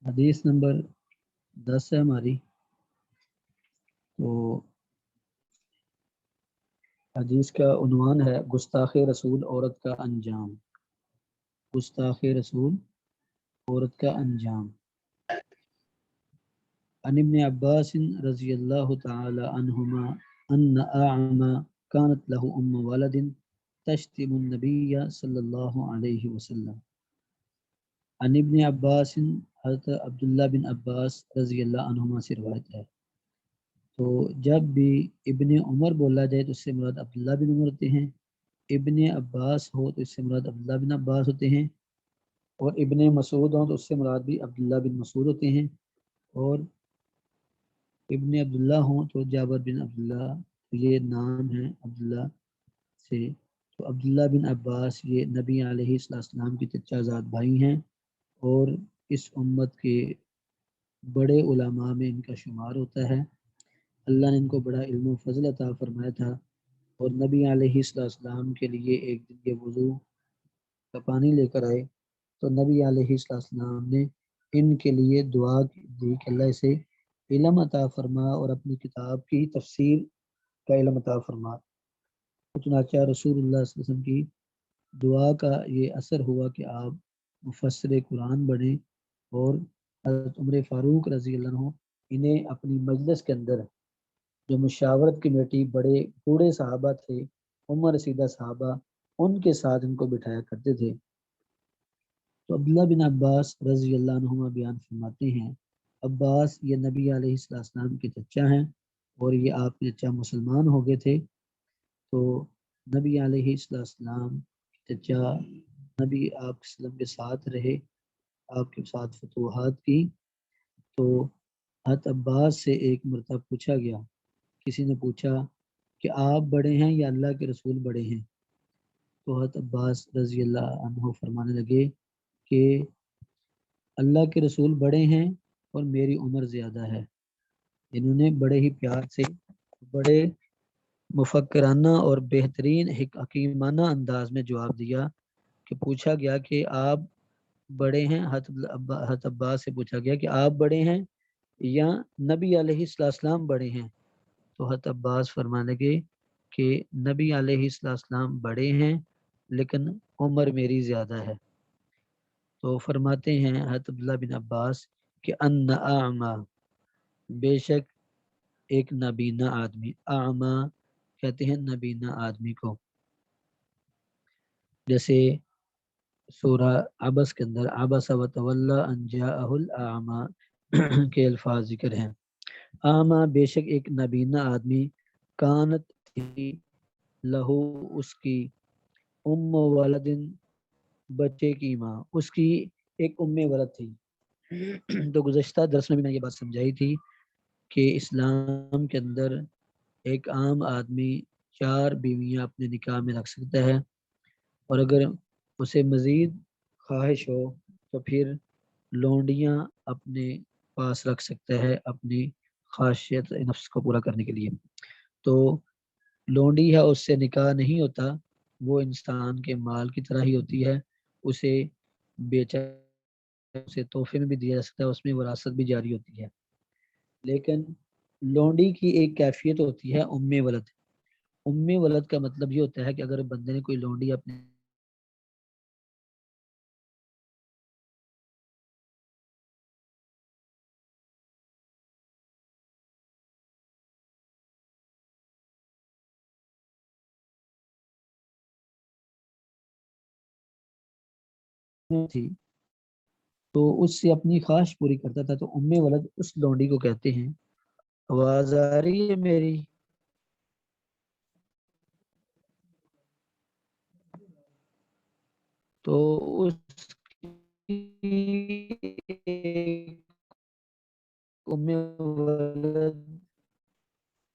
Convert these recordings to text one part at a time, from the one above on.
حدیث نمبر 10 ہے ہماری. تو حدیث کا عنوان ہے گستاخ رسول عورت کا انجام. گستاخ رسول عورت کا انجام. عن ابن عباس رضی اللہ تعالی عنہما ان اعمى كانت له ولد تشتم النبی صلی اللہ علیہ وسلم. عن ابن عباس، حضرت عبداللہ بن عباس رضی اللہ عنہما سے روایت ہے. تو جب بھی ابن عمر بولا جائے تو اس سے مراد عبداللہ بن عمر ہوتے ہیں. ابن عباس ہو تو اس سے مراد عبداللہ بن عباس ہوتے ہیں. اور ابن مسعود ہوں تو اس سے مراد بھی عبداللہ بن مسعود ہوتے ہیں. اور ابن عبداللہ ہوں تو جابر بن عبداللہ، یہ نام ہے عبداللہ سے. تو عبداللہ بن عباس یہ نبی علیہ السلام کے چچا زاد بھائی ہیں، اور اس امت کے بڑے علماء میں ان کا شمار ہوتا ہے. اللہ نے ان کو بڑا علم و فضل عطا فرمایا تھا. اور نبی علیہ السلام کے لیے ایک دن کے وضو کا پانی لے کر آئے تو نبی علیہ السلام نے ان کے لیے دعا دی کہ اللہ سے علم عطا فرما اور اپنی کتاب کی تفسیر کا علم عطا فرما. چنانچہ رسول اللہ صلی اللہ علیہ وسلم کی دعا کا یہ اثر ہوا کہ آپ مفسر قرآن بنے. اور حضرت عمر فاروق رضی اللہ عنہ انہیں اپنی مجلس کے اندر، جو مشاورت کمیٹی بڑے بوڑھے صحابہ تھے، عمر رسیدہ صحابہ، ان کے ساتھ ان کو بٹھایا کرتے تھے. تو عبداللہ بن عباس رضی اللہ عنہما بیان فرماتے ہیں عباس یہ نبی علیہ السلام کے چچا ہیں، اور یہ آپ کے چچا مسلمان ہو گئے تھے. تو نبی علیہ السلام چچا نبی آپ وسلم کے ساتھ رہے، آپ کے ساتھ فتوحات کی. تو حضرت عباس سے ایک مرتبہ پوچھا گیا، کسی نے پوچھا کہ آپ بڑے ہیں یا اللہ کے رسول بڑے ہیں؟ تو حضرت عباس رضی اللہ عنہ فرمانے لگے کہ اللہ کے رسول بڑے ہیں اور میری عمر زیادہ ہے. انہوں نے بڑے ہی پیار سے، بڑے مفکرانہ اور بہترین حکیمانہ انداز میں جواب دیا کہ پوچھا گیا کہ آپ بڑے ہیں. حضرت عباس سے پوچھا گیا کہ آپ بڑے ہیں یا نبی علیہ السلام بڑے ہیں؟ تو حضرت عباس فرمانے لگے کہ نبی علیہ السلام بڑے ہیں لیکن عمر میری زیادہ ہے. تو فرماتے ہیں حضرت عبداللہ بن عباس کہ ان اعما، بے شک ایک نابینا آدمی، اعما کہتے ہیں نابینا آدمی کو. جیسے سورہ عبس کے اندر عبس و تولی ان جاءہ الاعمی کے الفاظ ذکر ہیں. اعما بے شک ایک نابینا آدمی، کانت تھی لہو اس کی، ام ولدن بچے کی ماں، اس کی ایک ام ولد تھی. تو گزشتہ درس میں بھی میں یہ بات سمجھائی تھی کہ اسلام کے اندر ایک عام آدمی 4 بیویاں اپنے نکاح میں رکھ سکتا ہے، اور اگر اسے مزید خواہش ہو تو پھر لونڈیاں اپنے پاس رکھ سکتا ہے اپنی خواہشات نفس کو پورا کرنے کے لیے. تو لونڈی ہے اس سے نکاح نہیں ہوتا، وہ انسان کے مال کی طرح ہی ہوتی ہے، اسے بیچا، اسے تحفے میں بھی دیا جا سکتا ہے، اس میں وراثت بھی جاری ہوتی ہے. لیکن لونڈی کی ایک کیفیت ہوتی ہے ام ولد. ام ولد کا مطلب یہ ہوتا ہے کہ اگر بندے نے کوئی لونڈی اپنے تھی تو اس سے اپنی خواہش پوری کرتا تھا، تو ام ولد اس لونڈی کو کہتے ہیں. آواز آ رہی ہے میری؟ تو اس کی ام ولد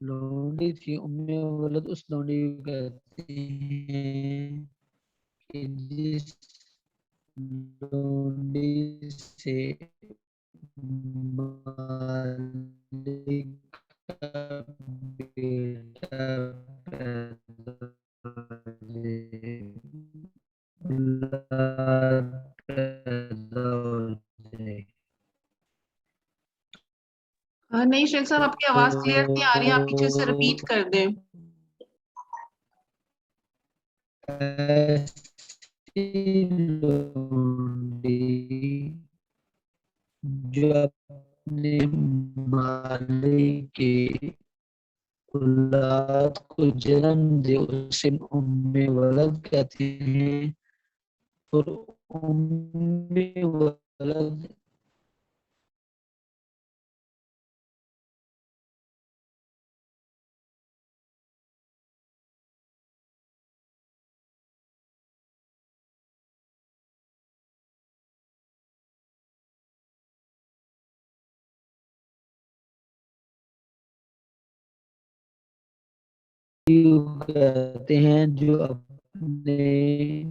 لونڈی تھی. ام ولد اس لونڈی کو کہتے ہیں کہ جس لونڈی سے مالک کا بیٹا پیدا اولاد پیدا ہو جائے. نہیں شیخ صاحب آپ کی آواز کلیئر نہیں آ رہی, آپ پیچھے سے ریپیٹ کر دیں. جو اپنے مالک کے اولاد کو جنم دے اسے ام ولد کہتے ہیں, اور ام ولد کہتے ہیں جو اپنے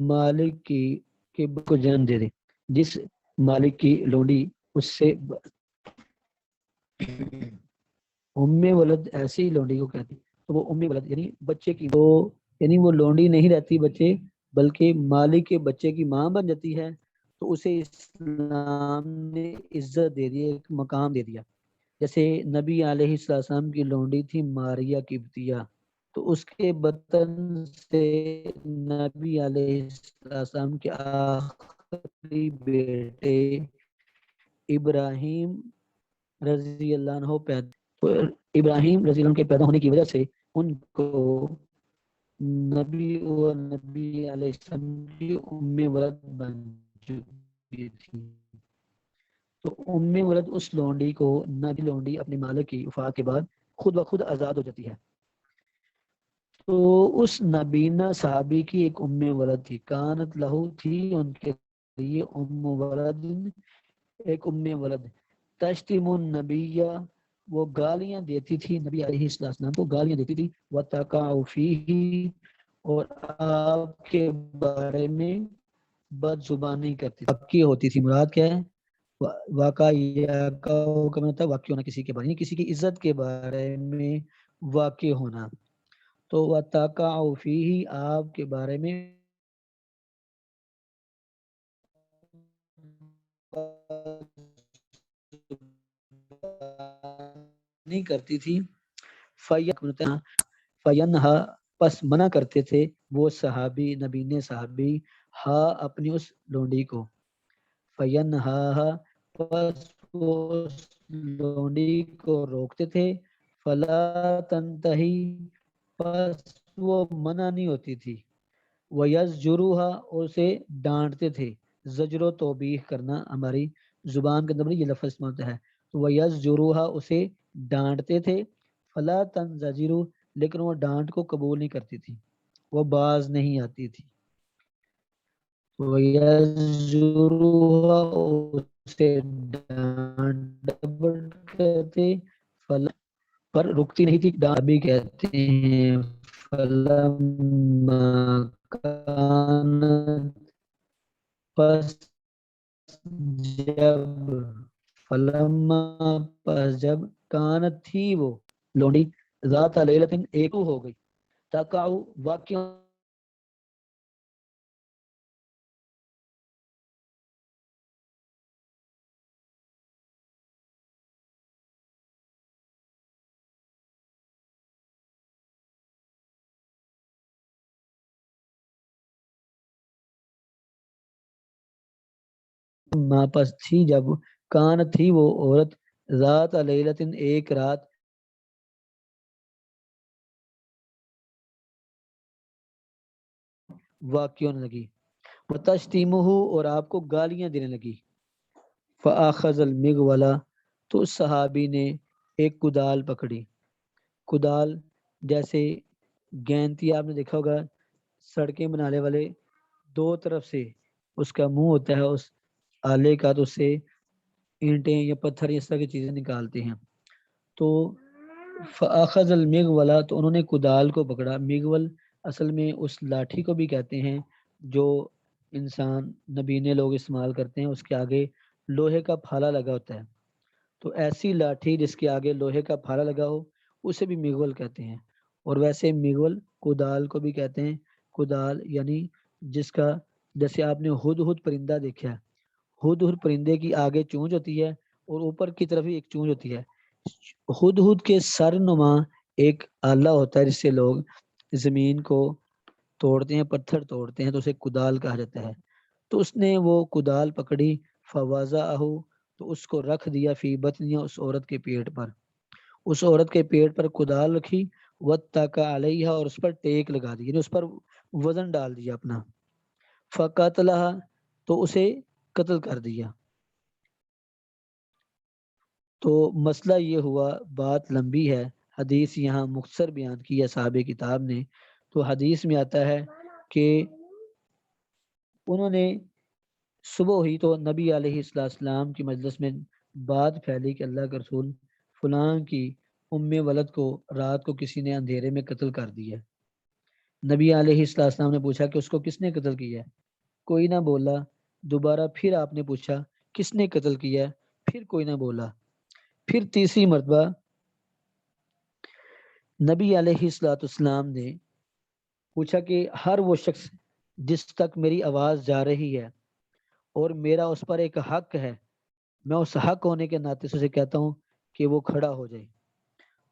مالک کی کو جنم دے دے. جس مالک کی لونڈی اس سے ام ولد ایسی لونڈی کو کہتی, تو وہ ام ولد یعنی بچے کی, تو یعنی وہ لونڈی نہیں رہتی بچے, بلکہ مالک کے بچے کی ماں بن جاتی ہے. تو اسے اسلام نے عزت دے دی, ایک مقام دے دیا. جیسے نبی علیہ السلام کی لونڈی تھی ماریہ قبطیہ, تو اس کے بطن سے نبی علیہ السلام کے آخری بیٹے ابراہیم رضی اللہ عنہ پیدا, تو ابراہیم رضی اللہ عنہ کے پیدا ہونے کی وجہ سے ان کو نبی علیہ السلام کی ام ولد بن چکی تھی. تو ام ولد اس لونڈی کو, نبی لونڈی اپنے مالک کی وفات کے بعد خود بخود آزاد ہو جاتی ہے. تو اس نبینا صحابی کی ایک ام ولد تھی, کانت لہو تھی ان کے لیے ام ولد, ایک ام ولد, تشتم النبیہ وہ گالیاں دیتی تھی, نبی علیہ السلام کو گالیاں دیتی تھی, وتقع فیہ اور آپ کے بارے میں بد زبانی کرتی تھی. اب کی ہوتی تھی, مراد کیا ہے, واقع کا مطلب واقع ہونا کسی کے بارے میں, کسی کی عزت کے بارے میں واقع ہونا. تو وتقع فیہ آپ کے بارے میں نہیں کرتی تھی. فینہا پس منع کرتے تھے وہ صحابی, نبینے صحابی, ہاں اپنی اس لونڈی کو, فینہا پس وہ اس لونڈی کو روکتے تھے, فلا تنتہی پس وہ منع نہیں ہوتی تھی, وَيَزْجُرُوهَا اور اسے ڈانٹتے تھے. زجر و توبیخ کرنا ہماری زبان کے اندر یہ لفظ استعمال ہوتا ہے. تو وَيَزْجُرُوهَا اسے ڈانٹتے تھے, فلا تنزجروا لیکن وہ ڈانٹ کو قبول نہیں کرتی تھی, وہ باز نہیں آتی تھی. وَيَزْجُرُوهَا اسے ڈانٹ کرتے, فلا پر رکتی نہیں تھی, ڈانٹ بھی کہتے ہیں. فلما كانت پس جب کانت تھی وہ لونڈی ذات لیلۃ ایک ہو گئی, تقع واقع ماں پس تھی جب, کانت تھی وہ عورت, ذات لیلۃ ایک رات, واقع ہونے لگی, وتشتمہ اور آپ کو گالیاں دینے لگی. فاخذ المغولا تو اس صحابی نے ایک کدال پکڑی. کدال جیسے گینتی آپ نے دیکھا ہوگا, سڑکیں بنانے والے دو طرف سے اس کا منہ ہوتا ہے اس آلے کا, تو اس سے اینٹیں یا پتھر اس طرح کی چیزیں نکالتے ہیں. تو فاخذ المغولا تو انہوں نے کدال کو پکڑا. مغول اصل میں اس لاٹھی کو بھی کہتے ہیں جو انسان نبینے لوگ استعمال کرتے ہیں, اس کے آگے لوہے کا پھالا لگا ہوتا ہے. تو ایسی لاٹھی جس کے آگے لوہے کا پھالا لگا ہو اسے بھی مغول کہتے ہیں. اور ویسے مغول کدال کو بھی کہتے ہیں. کدال یعنی جس کا, جیسے آپ نے ہدہد پرندہ دیکھا ہے, ہدہد پرندے کی آگے چونچ ہوتی ہے اور اوپر کی طرف ہی ایک چونچ ہوتی ہے. ہدہد کے سر نما ایک آلہ ہوتا ہے جس سے لوگ زمین کو توڑتے ہیں، پتھر توڑتے ہیں، تو اسے کدال کہا جاتا ہے. تو اس نے وہ کدال پکڑی، فوضعہ، تو اس کو رکھ دیا، فی بطنیا، اس عورت کے پیٹ پر. اس عورت کے پیٹ پر کدال رکھی، واتقا علیہا، اور اس پر ٹیک لگا دی، یعنی اس پر وزن ڈال دیا اپنا. فقتلھا، تو اسے قتل کر دیا. تو مسئلہ یہ ہوا، بات لمبی ہے، حدیث یہاں مختصر بیان کی ہے صحابہ کتاب نے. تو حدیث میں آتا ہے کہ انہوں نے صبح ہوئی تو نبی علیہ السلام کی مجلس میں بات پھیلی کہ اللہ کے رسول فلاں کی ام ولد کو رات کو کسی نے اندھیرے میں قتل کر دیا. نبی علیہ السلام نے پوچھا کہ اس کو کس نے قتل کیا ہے؟ کوئی نہ بولا. دوبارہ پھر آپ نے پوچھا کس نے قتل کیا ہے؟ پھر کوئی نہ بولا. پھر تیسری مرتبہ نبی علیہ السلام نے پوچھا کہ ہر وہ شخص جس تک میری آواز جا رہی ہے اور میرا اس پر ایک حق ہے، میں اس حق ہونے کے ناطے سے کہتا ہوں کہ وہ کھڑا ہو جائے.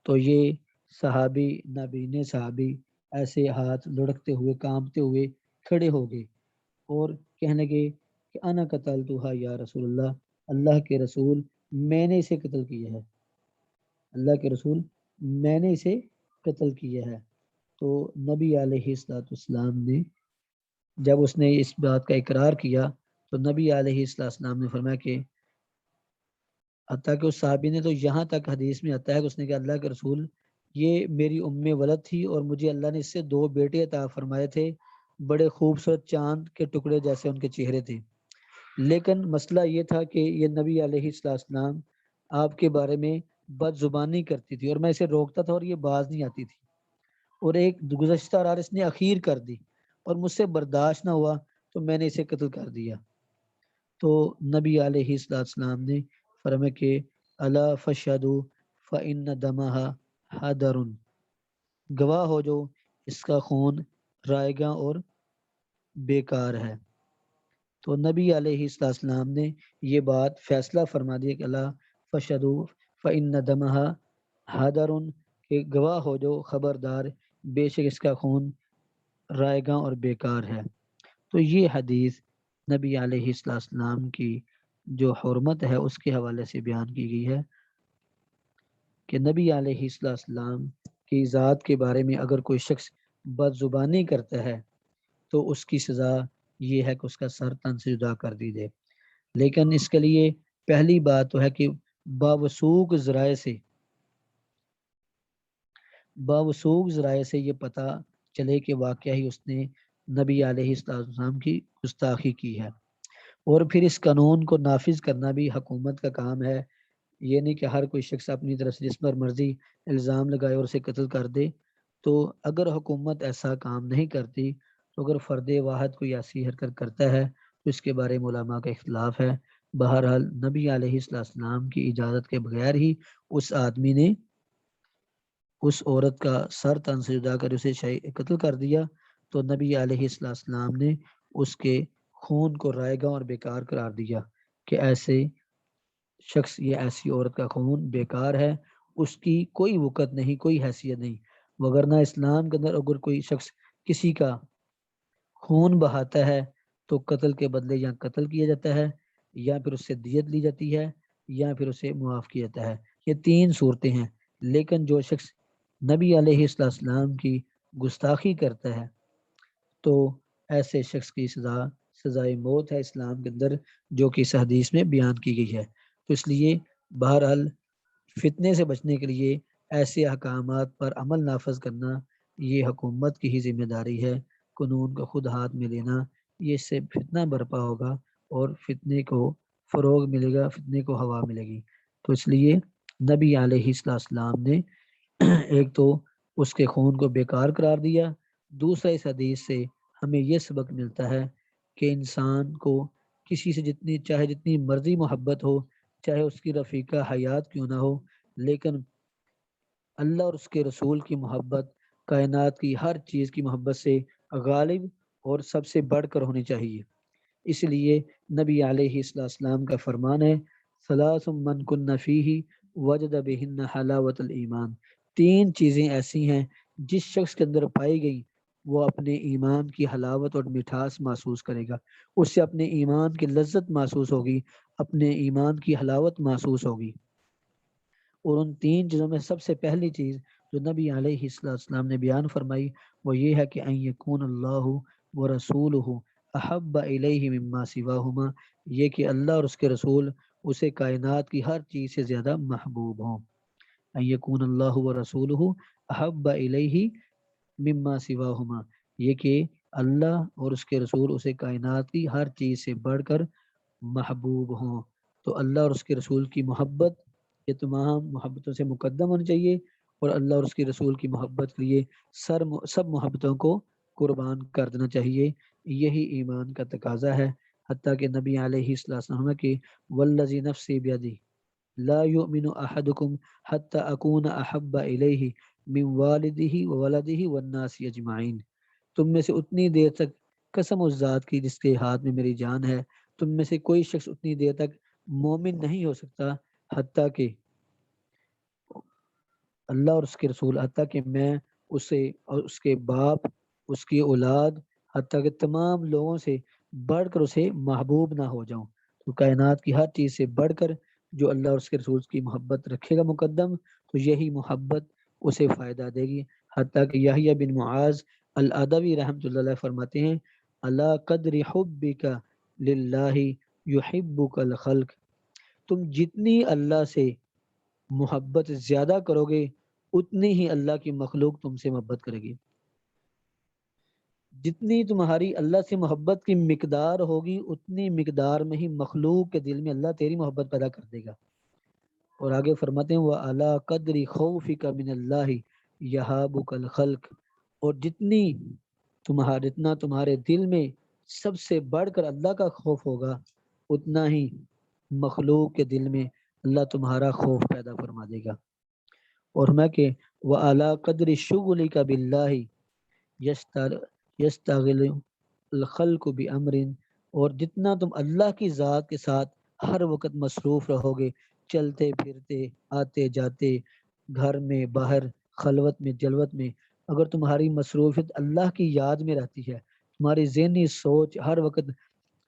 تو یہ صحابی، نابینے صحابی، ایسے ہاتھ لڑکتے ہوئے کانپتے ہوئے کھڑے ہو گئے اور کہنے لگے کہ انا قتلتھا یا رسول اللہ، اللہ کے رسول میں نے اسے قتل کیا ہے، اللہ کے رسول میں نے اسے قتل کیا ہے. تو نبی علیہ السلام نے جب اس نے اس بات کا اقرار کیا تو نبی علیہ السلام نے فرمایا کہ حتیٰ کہ اس صحابی نے تو یہاں تک حدیث میں آتا ہے کہ اس نے کہا اللہ کے رسول یہ میری ام ولد تھی اور مجھے اللہ نے اس سے 2 بیٹے عطا فرمائے تھے، بڑے خوبصورت چاند کے ٹکڑے جیسے ان کے چہرے تھے. لیکن مسئلہ یہ تھا کہ یہ نبی علیہ السلام آپ کے بارے میں بد زبانی کرتی تھی اور میں اسے روکتا تھا اور یہ باز نہیں آتی تھی، اور ایک گزشتہ رات اس نے اخیر کر دی اور مجھ سے برداشت نہ ہوا تو میں نے اسے قتل کر دیا. تو نبی علیہ السلام نے فرمایا کہ الا فشہدوا فإن دمہا حدر، گواہ ہو جو اس کا خون رائے گاں اور بیکار ہے. تو نبی علیہ السلام نے یہ بات فیصلہ فرما دیا کہ الا فشہدوا فإن دمہا حدر، کہ گواہ ہو جو، خبردار، بے شک اس کا خون رائے گاں اور بیکار ہے. تو یہ حدیث نبی علیہ السلام کی جو حرمت ہے اس کے حوالے سے بیان کی گئی ہے کہ نبی علیہ السلام کی ذات کے بارے میں اگر کوئی شخص بد زبانی کرتا ہے تو اس کی سزا یہ ہے کہ اس کا سر تن سے جدا کر دی جائے. لیکن اس کے لیے پہلی بات تو ہے کہ باوثوق ذرائع سے یہ پتہ چلے کہ واقعہ ہی اس نے نبی علیہ السلام کی گستاخی کی ہے. اور پھر اس قانون کو نافذ کرنا بھی حکومت کا کام ہے. یہ نہیں کہ ہر کوئی شخص اپنی طرف سے جس پر مرضی الزام لگائے اور اسے قتل کر دے. تو اگر حکومت ایسا کام نہیں کرتی تو اگر فرد واحد کوئی ایسی حرکت کرتا ہے تو اس کے بارے میں علماء کا اختلاف ہے. بہرحال نبی علیہ السلام کی اجازت کے بغیر ہی اس آدمی نے اس عورت کا سر تن سے جدا کر اسے قتل کر دیا. تو نبی علیہ السلام نے اس کے خون کو رائے گاں اور بیکار قرار دیا کہ ایسے شخص، یہ ایسی عورت کا خون بیکار ہے، اس کی کوئی وقت نہیں، کوئی حیثیت نہیں. وگرنہ اسلام کے اندر اگر کوئی شخص کسی کا خون بہاتا ہے تو قتل کے بدلے یا قتل کیا جاتا ہے یا پھر اس سے دیت لی جاتی ہے یا پھر اسے معاف کیا جاتا ہے. یہ 3 صورتیں ہیں. لیکن جو شخص نبی علیہ السلام کی گستاخی کرتا ہے تو ایسے شخص کی سزائے موت ہے اسلام کے اندر، جو کہ اس حدیث میں بیان کی گئی ہے. تو اس لیے بہرحال فتنے سے بچنے کے لیے ایسے احکامات پر عمل نافذ کرنا یہ حکومت کی ہی ذمہ داری ہے. قانون کو خود ہاتھ میں لینا، یہ اس سے فتنہ برپا ہوگا اور فتنے کو فروغ ملے گا، فتنے کو ہوا ملے گی. تو اس لیے نبی علیہ السلام نے ایک تو اس کے خون کو بیکار قرار دیا. دوسرا اس حدیث سے ہمیں یہ سبق ملتا ہے کہ انسان کو کسی سے چاہے جتنی مرضی محبت ہو، چاہے اس کی رفیقہ حیات کیوں نہ ہو، لیکن اللہ اور اس کے رسول کی محبت کائنات کی ہر چیز کی محبت سے غالب اور سب سے بڑھ کر ہونی چاہیے. اس لیے نبی علیہ السلام کا فرمان ہے ثلاث من کن فیہ وجد بہن حلاوت الایمان، تین چیزیں ایسی ہیں جس شخص کے اندر پائی گئی وہ اپنے ایمان کی حلاوت اور مٹھاس محسوس کرے گا، اس سے اپنے ایمان کی لذت محسوس ہوگی، اپنے ایمان کی حلاوت محسوس ہوگی۔ اور ان تین چیزوں میں سب سے پہلی چیز جو نبی علیہ السلام نے بیان فرمائی وہ یہ ہے کہ ان یکون اللہ ورسولہ احب الیہ مما سواہما، یہ کہ اللہ اور اس کے رسول اسے کائنات کی ہر چیز سے زیادہ محبوب ہوں۔ ان یکون اللہ ورسولہ احب الیہ مما سواہما، یہ کہ اللہ اور اس کے رسول اسے کائنات کی ہر چیز سے بڑھ کر محبوب ہوں۔ تو اللہ اور اس کے رسول کی محبت یہ تمام محبتوں سے مقدم ہونی چاہیے، اور اللہ اور اس کے رسول کی محبت کے لیے سب محبتوں کو قربان کر دینا چاہیے، یہی ایمان کا تقاضا ہے۔ حتیٰ کہ نبی علیہ السلام کہ والذی نفسی بیدی لا یؤمن احدکم حتی اکون احب الیہ من والدہ وولدہ والناس اجمعین، تم میں سے اتنی دیر تک قسم اس ذات کی جس کے ہاتھ میں میری جان ہے، تم میں سے کوئی شخص اتنی دیر تک مومن نہیں ہو سکتا حتیٰ کہ اللہ اور اس کے رسول، حتیٰ کہ میں اسے اور اس کے باپ، اس کی اولاد، حتیٰ کہ تمام لوگوں سے بڑھ کر اسے محبوب نہ ہو جاؤں۔ تو کائنات کی ہر چیز سے بڑھ کر جو اللہ اور اس کے رسول کی محبت رکھے گا مقدم، تو یہی محبت اسے فائدہ دے گی۔ حتیٰ کہ یحییٰ بن معاذ العدوی رحمۃ اللہ علیہ فرماتے ہیں اللہ قدر حبک للہ یحبک الخلق، تم جتنی اللہ سے محبت زیادہ کرو گے اتنی ہی اللہ کی مخلوق تم سے محبت کرے گی، جتنی تمہاری اللہ سے محبت کی مقدار ہوگی اتنی مقدار میں ہی مخلوق کے دل میں اللہ تیری محبت پیدا کر دے گا۔ اور آگے فرماتے ہیں وَعَلَىٰ قَدْرِ خَوْفِكَ مِنَ اللَّهِ يَهَابُكَ الْخَلْقِ، اور جتنا تمہارے دل میں سب سے بڑھ کر اللہ کا خوف ہوگا اتنا ہی مخلوق کے دل میں اللہ تمہارا خوف پیدا فرما دے گا۔ اور میں کہ وَعَلَىٰ قَدْرِ شُغْلِكَ بِاللَّهِ يَسْتَغِلُ الْخَلْقُ بِأَمْرٍ، اور جتنا تم اللہ کی ذات کے ساتھ ہر وقت مصروف رہو گے، چلتے پھرتے آتے جاتے، گھر میں باہر، خلوت میں جلوت میں، اگر تمہاری مصروفیت اللہ کی یاد میں رہتی ہے، تمہاری ذہنی سوچ ہر وقت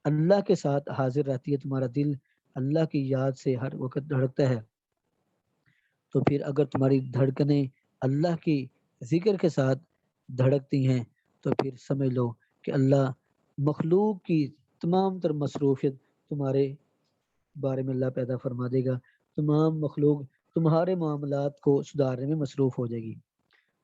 اللہ کے ساتھ حاضر رہتی ہے، تمہارا دل اللہ کی یاد سے ہر وقت دھڑکتا ہے، تو پھر اگر تمہاری دھڑکنیں اللہ کی ذکر کے ساتھ دھڑکتی ہیں تو پھر سمجھ لو کہ اللہ مخلوق کی تمام تر مصروفیت تمہارے بارے میں اللہ پیدا فرما دے گا، تمام مخلوق تمہارے معاملات کو سدھارنے میں مصروف ہو جائے گی۔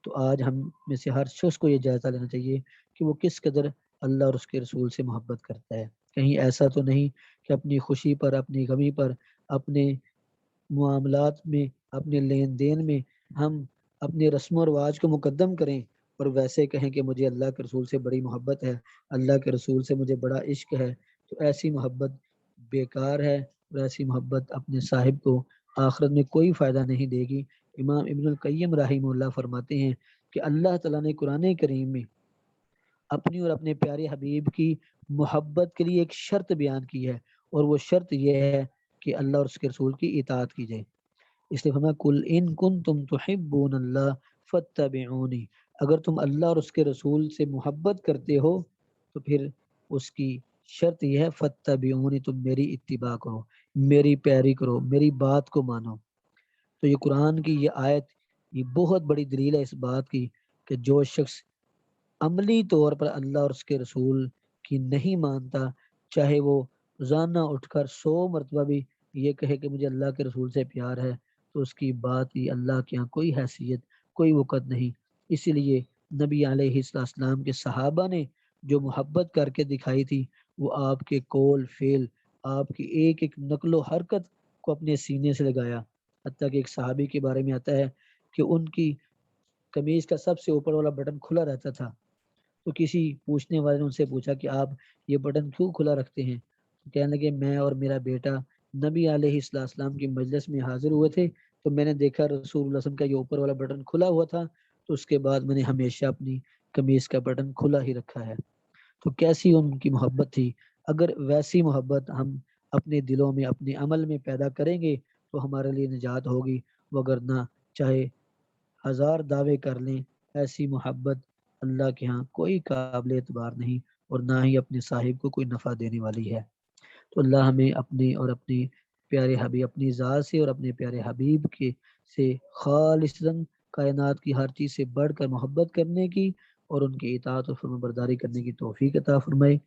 تو آج ہم میں سے ہر شخص کو یہ جائزہ لینا چاہیے کہ وہ کس قدر اللہ اور اس کے رسول سے محبت کرتا ہے۔ کہیں ایسا تو نہیں کہ اپنی خوشی پر، اپنی غمی پر، اپنے معاملات میں، اپنے لین دین میں ہم اپنے رسم و رواج کو مقدم کریں اور ویسے کہیں کہ مجھے اللہ کے رسول سے بڑی محبت ہے، اللہ کے رسول سے مجھے بڑا عشق ہے، تو ایسی محبت بیکار ہے، اور ایسی محبت اپنے صاحب کو آخرت میں کوئی فائدہ نہیں دے گی۔ امام ابن القیم رحمہ اللہ فرماتے ہیں کہ اللہ تعالیٰ نے قرآن کریم میں اپنی اور اپنے پیارے حبیب کی محبت کے لیے ایک شرط بیان کی ہے، اور وہ شرط یہ ہے کہ اللہ اور اس کے رسول کی اطاعت کی جائے۔ اس لیے فرمایا کل ان کنتم تحبون اللہ فاتبعونی، اگر تم اللہ اور اس کے رسول سے محبت کرتے ہو تو پھر اس کی شرط یہ ہے فاتبعونی، تم میری اتباع کرو، میری پیروی کرو، میری بات کو مانو۔ تو یہ قرآن کی یہ آیت یہ بہت بڑی دلیل ہے اس بات کی کہ جو شخص عملی طور پر اللہ اور اس کے رسول کی نہیں مانتا، چاہے وہ روزانہ اٹھ کر 100 مرتبہ بھی یہ کہے کہ مجھے اللہ کے رسول سے پیار ہے، تو اس کی بات کی اللہ کے یہاں کوئی حیثیت، کوئی وقت نہیں۔ اسی لیے نبی علیہ السلام کے صحابہ نے جو محبت کر کے دکھائی تھی وہ آپ کے قول فعل، آپ کی ایک ایک نقل و حرکت کو اپنے سینے سے لگایا۔ حتیٰ کہ ایک صحابی کے بارے میں آتا ہے کہ ان کی قمیض کا سب سے اوپر والا بٹن کھلا رہتا تھا، تو کسی پوچھنے والے نے ان سے پوچھا کہ آپ یہ بٹن کیوں کھلا رکھتے ہیں؟ تو کہنے لگے میں اور میرا بیٹا نبی علیہ السلام کی مجلس میں حاضر ہوئے تھے، تو میں نے دیکھا رسول اللہ صلی اللہ علیہ وسلم کا یہ اوپر والا بٹن کھلا ہوا تھا، تو اس کے بعد میں نے ہمیشہ اپنی قمیض کا بٹن کھلا ہی رکھا ہے۔ تو کیسی ان کی محبت تھی! اگر ویسی محبت ہم اپنے دلوں میں اپنے عمل میں پیدا کریں گے تو ہمارے لیے نجات ہوگی، وگرنہ چاہے ہزار دعوے کر لیں، ایسی محبت اللہ کے ہاں کوئی قابل اعتبار نہیں اور نہ ہی اپنے صاحب کو کوئی نفع دینے والی ہے۔ تو اللہ ہمیں اپنے اور اپنے پیارے حبیب، اپنی ذات سے اور اپنے پیارے حبیب کے سے خالصاً کائنات کی ہر چیز سے بڑھ کر محبت کرنے کی اور ان کی اطاعت اور فرمان برداری کرنے کی توفیق عطا فرمائے۔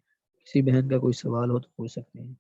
کسی بہن کا کوئی سوال ہو تو پوچھ سکتے ہیں۔